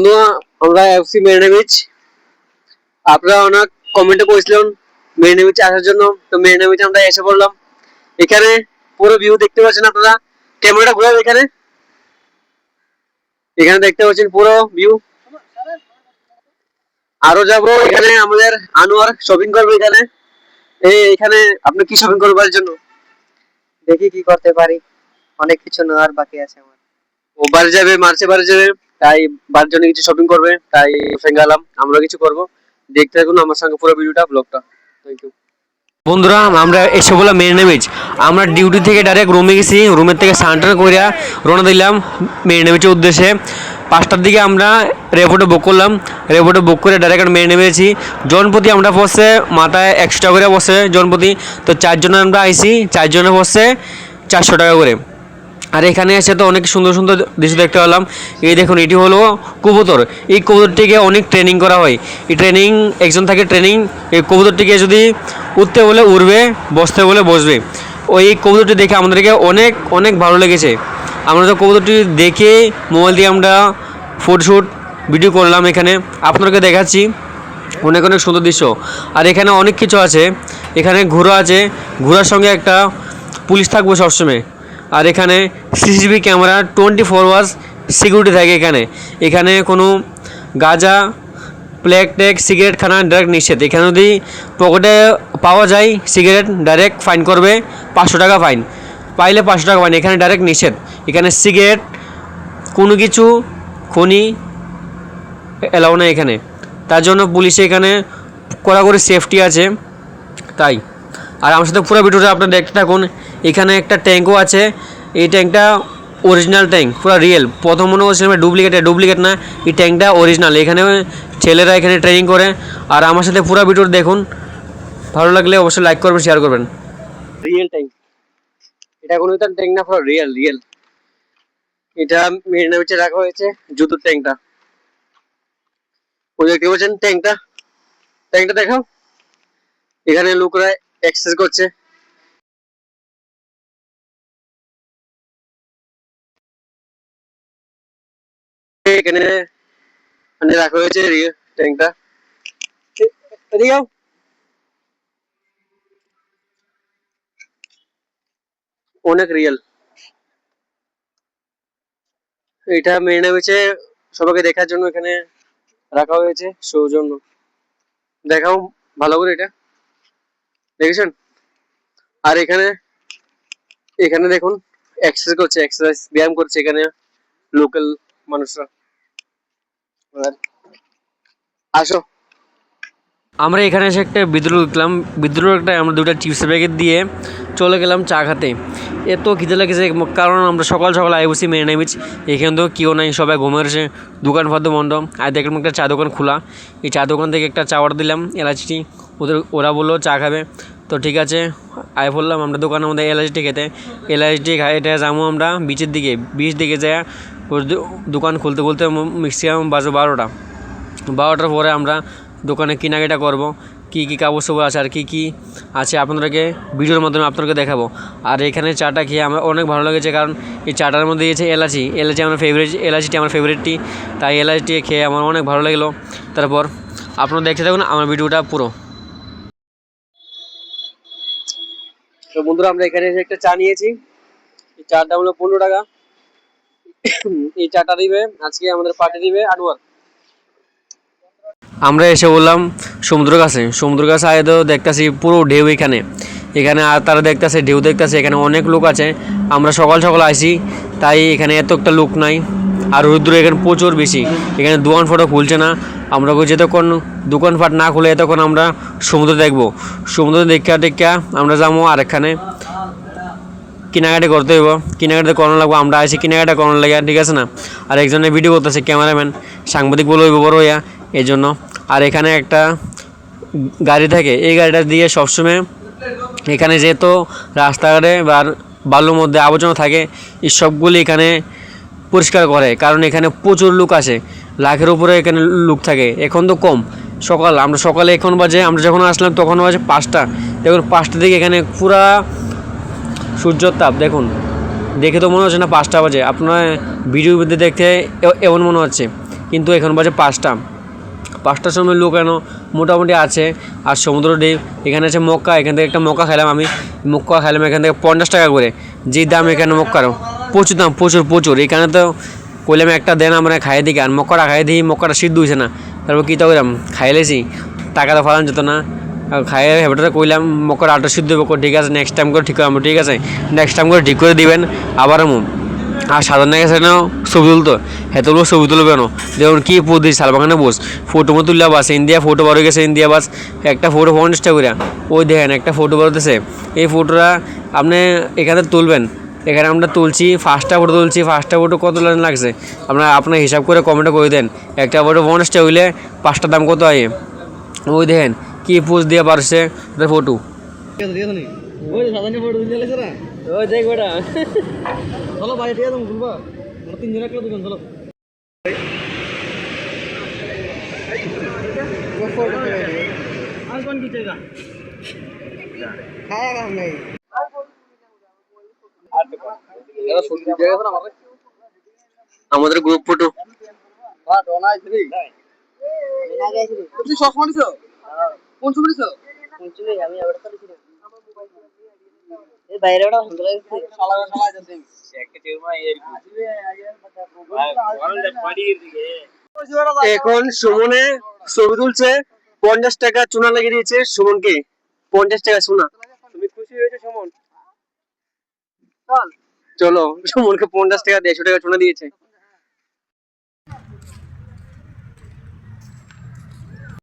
বন্ধুরা আমরা FC Marina beach, আপনারা অনেক কমেন্টে করেছিলেন মেরিনা বিচে আসার জন্য। তো মেরিনা বিচে আমরা এসে পড়লাম। এখানে পুরো ভিউ দেখতে পাচ্ছেন আপনারা। ক্যামেরাটা ঘোরান, এখানে এখানে দেখতে পাচ্ছেন পুরো ভিউ। আরো যাব, এখানে আমাদের আনোয়ার শপিং করবে। এখানে আপনি কি শপিং করবার জন্য? দেখি কি করতে পারি, অনেক কিছু নেওয়ার বাকি আছে আমার। ও বাড়ি যাবে, মার্চে বাড়ি যাবে, তাই বাড়ির জন্য কিছু শপিং করবে, তাই সঙ্গে গেলাম। আমরা কিছু করব, দেখতে থাকুন আমার সঙ্গে পুরো ভিডিওটা, ব্লগটা। Thank you. বন্ধুরা আমরা এসে বললাম মেরিনা বিচ। আমরা ডিউটি থেকে ডাইরেক্ট রুমে গেছি, রুমের থেকে স্নান করিয়া রওনা দিলাম মেরিনা বিচের উদ্দেশ্যে। 5টার দিকে আমরা রেপোর্টে বুক করলাম, রেপোর্টে বুক করে ডাইরেক্ট মেরিনা বিচেছি। জনপ্রতি আমরা পড়ছে মাথায় 100 টাকা করে পড়ছে জনপ্রতি। তো 4 জনে আমরা আইছি, 4 জনে পড়ছে 400 টাকা করে। আর এখানে এসে তো অনেক সুন্দর সুন্দর দৃশ্য দেখতে পেলাম। এই দেখুন, এটি হলো কবুতর। এই কবুতরটিকে অনেক ট্রেনিং করা হয়। এই ট্রেনিং একজন থাকে ট্রেনিং। এই কবুতরটিকে যদি উঠতে বলে উড়বে, বসতে বলে বসবে। ওই কবুতরটি দেখে আমাদেরকে অনেক অনেক ভালো লেগেছে। আমরা তো কবুতরটি দেখে মোবাইল দিয়ে আমরা ফটোশ্যুট ভিডিও করলাম। এখানে আপনাদেরকে দেখাচ্ছি অনেক অনেক সুন্দর দৃশ্য। আর এখানে অনেক কিছু আছে। এখানে ঘোড়া আছে, ঘোড়ার সঙ্গে একটা পুলিশ থাকবে সবসময়। আর এখানে সিসিটিভি ক্যামেরা 24 আওয়ার্স সিকিউরিটি থাকে। এখানে কোনো গাঁজা, প্লেক টেক, সিগারেট খানা ডাইরেক্ট নিষেধ। এখানে যদি পকেটে পাওয়া যায় সিগারেট, ডাইরেক্ট ফাইন করবে 500 টাকা ফাইন, পাইলে 500 টাকা ফাইন। এখানে ডাইরেক্ট নিষেধ। এখানে সিগারেট কোনো কিছু খনি এলাও না এখানে। তার জন্য পুলিশে এখানে কড়াকড়ি সেফটি আছে তাই। আর আমার সাথে পুরো ভিডিওটা আপনারা দেখতে থাকুন। এখানে একটা ট্যাঙ্কও আছে। এই ট্যাঙ্কটা অরিজিনাল ট্যাঙ্ক, পুরো রিয়েল। প্রথম মনে হচ্ছিল ডুপ্লিকেট না, এই ট্যাঙ্কটা অরিজিনাল। এখানে ছেলেরা এখানে ট্রেনিং করে। আর আমার সাথে পুরো ভিডিওটা দেখুন, ভালো লাগলে অবশ্যই লাইক করবেন, শেয়ার করবেন। রিয়েল ট্যাঙ্ক, এটা কোনো ট্যাঙ্ক না, পুরো রিয়েল। এটা মেরিনা বিচে রাখা হয়েছে জুতোর ট্যাঙ্কটা। ওই দেখতে পাচ্ছেন ট্যাঙ্কটা দেখাও। এখানে লোকরা এক্সারসাইজ করছে। এখানে মানে রাখা হয়েছে ট্যাঙ্কটা। অনেক রিয়েল। এটা মেরিনা বিচে সবাইকে দেখার জন্য এখানে রাখা হয়েছে, সৌজন্য। দেখাও ভালো করে, এটা দেখেছেন? আর এখানে এখানে দেখুন এক্সারসাইজ ব্যায়াম করছে এখানে লোকাল মানুষরা। আসো, আমরা এখানে এসে একটা বিদ্রোহ দেখলাম। বিদ্রোহ একটা আমরা 2টা চিপসের প্যাকেট দিয়ে চলে গেলাম চা খাতে। এত খিদে লেগেছে, কারণ আমরা সকাল সকাল আই বসি মেরিনা বিচ। এখানে তো কেউ নাই, সবাই ঘুমের এসে, দোকান ফাদ্য বন্ধ। আর দেখলাম একটা চা দোকান খোলা। এই চা দোকান থেকে একটা চা অর্ডার দিলাম, এলাচি। ওরা বললো চা খাবে, তো ঠিক আছে আয় বললাম আমরা দোকানের মধ্যে এলাচি খেতে। এলাচি খাই, এটা যাবো আমরা বিচের দিকে। বিচ দিকে যায় দোকান খুলতে খুলতে ম্যাক্সিমাম বাজে 12টার পরে আমরা দোকানে কেনাকাটা করব। কী কী কাপড় চোপড় আছে আর কী আছে আপনাদেরকে ভিডিওর মাধ্যমে আপনাদেরকে দেখাবো। আর এখানে চাটা খেয়ে আমার অনেক ভালো লেগেছে, কারণ এই চাটার মধ্যে দিয়েছে এলাচি আমার ফেভারিট। এলাচিটি আমার ফেভারিটটি, তাই এলাচিটি খেয়ে আমার অনেক ভালো লাগলো। তারপর আপনারা দেখতে থাকুন আমার ভিডিওটা পুরো। তো বন্ধুরা আমরা এখানে এসে একটা চা নিয়েছি। এই চার দাম হলো 15 টাকা। এই চাটা দিবে আজকে আমাদের পার্টি দিবে আনোয়ার। আমরা এসে বললাম সমুদ্র কাছে আয় তো দেখতেছি পুরো ঢেউ এখানে আর তারা দেখতেছে ঢেউ দেখতেছে। এখানে অনেক লোক আছে। আমরা সকাল সকাল আসি, তাই এখানে এত একটা লোক নাই। আর রৌদ্র এখানে প্রচুর বেশি। এখানে দোকান ফটো খুলছে না। আমরা যতক্ষণ দোকানপাট না খুলে তখন আমরা সমুদ্র দেখবো। সমুদ্র দেখা আমরা যাবো আর এখানে কেনাকাটা করতে হইব। কেনাকাটা করানো লাগবো, আমরা আসি কেনাকাটা করানো লাগে, ঠিক আছে না? আর একজনের ভিডিও করতেছে ক্যামেরাম্যান, সাংবাদিক বলে হইব বড় হইয়া, এই জন্য। আর এখানে একটা গাড়ি থাকে, এই গাড়িটা দিয়ে সবসময় এখানে যেহেতু রাস্তাঘাটে বা বালুর মধ্যে আবর্জনা থাকে, এই সবগুলি এখানে পরিষ্কার করে। কারণ এখানে প্রচুর লোক আসে, লাখের উপরে এখানে লোক থাকে। এখন তো কম, আমরা সকালে এখন বাজে, আমরা যখন আসলাম তখন বাজে 5টা। দেখুন 5টার দিকে এখানে পুরা সূর্যর তাপ দেখুন। দেখে তো মনে হচ্ছে না 5টা বাজে, আপনার ভিডিওর মধ্যে দেখতে এমন মনে হচ্ছে। কিন্তু এখন বাজে 5টা। 5টার সময় লোক কেন মোটামুটি আছে। আর সমুদ্র দ্বীপ, এখানে আছে মক্কা, এখান থেকে একটা মক্কা খেলাম আমি। মক্কা খেলাম এখান থেকে 50 টাকা করে, যে দাম এখানে মক্কারও প্রচুর দাম, প্রচুর প্রচুর। এখানে তো কইলাম একটা দেন আমরা খাইয়ে দিই, আর মক্কাটা খাইয়ে দিই, মক্কাটা সিদ্ধ হয়েছে না। তারপর কী তা কইলাম খাইলেছি, টাকা তো ফালান যেত না। খাইয়ে হেবাটাতে কইলাম মক্কাটা আটা সিদ্ধ হবে, ঠিক আছে নেক্সট টাইম করে ঠিক করবো, ঠিক আছে নেক্সট টাইম করে ঠিক করে দিবেন আবার আর সাধারণ গেছে না ছবি তুলতো, হেতগুলো ছবি তুলবে না। যেমন কি পুদি শালবাগানে বস ফটো মতো তুললে বাস ইন্ডিয়া ফটো বার হয়ে গেছে, ইন্ডিয়া বাস একটা ফটো 50 টাকা করে। ওই দেখেন একটা ফটো বারোতেছে, এই ফটোটা আপনি এখানে তুলবেন। এখানে আমরা তুলছি 5টা ফটো তুলছি, 5টা ফটো কত লাগছে আপনার হিসাব করে কমেন্টে করে দেন। একটা ফটো 50 টাকা হইলে 5টার দাম কত হয়। ওই দেখেন কি পোজ দিয়ে পারছে ওদের ফটো। ওই দেখ বেটা, চলো ভাই ঠিক আছে বলবা, আমরা 3 জন একলা দুজন চলো। आज कौन खींचेगा? खाएगा हम नहीं। আমাদের গ্রুপ ফটো। তুমি চশমা নিছো? কোন ছবি নিছো? কোন ছবি? আমি এবারে তো নিছি। এই বাইরে ওটা ভালো লাগছে। শালা শালা যাচ্ছে। একটা চেরমা এর এখন সুমনে ছবি তুলছে, 50 টাকা চুনা লাগিয়ে দিয়েছে সুমনকে। 50 টাকা চুনা। তুমি খুশি হয়েছে সুমন? চলো সুমনকে 50 টাকা 150 টাকা চুনা দিয়েছে।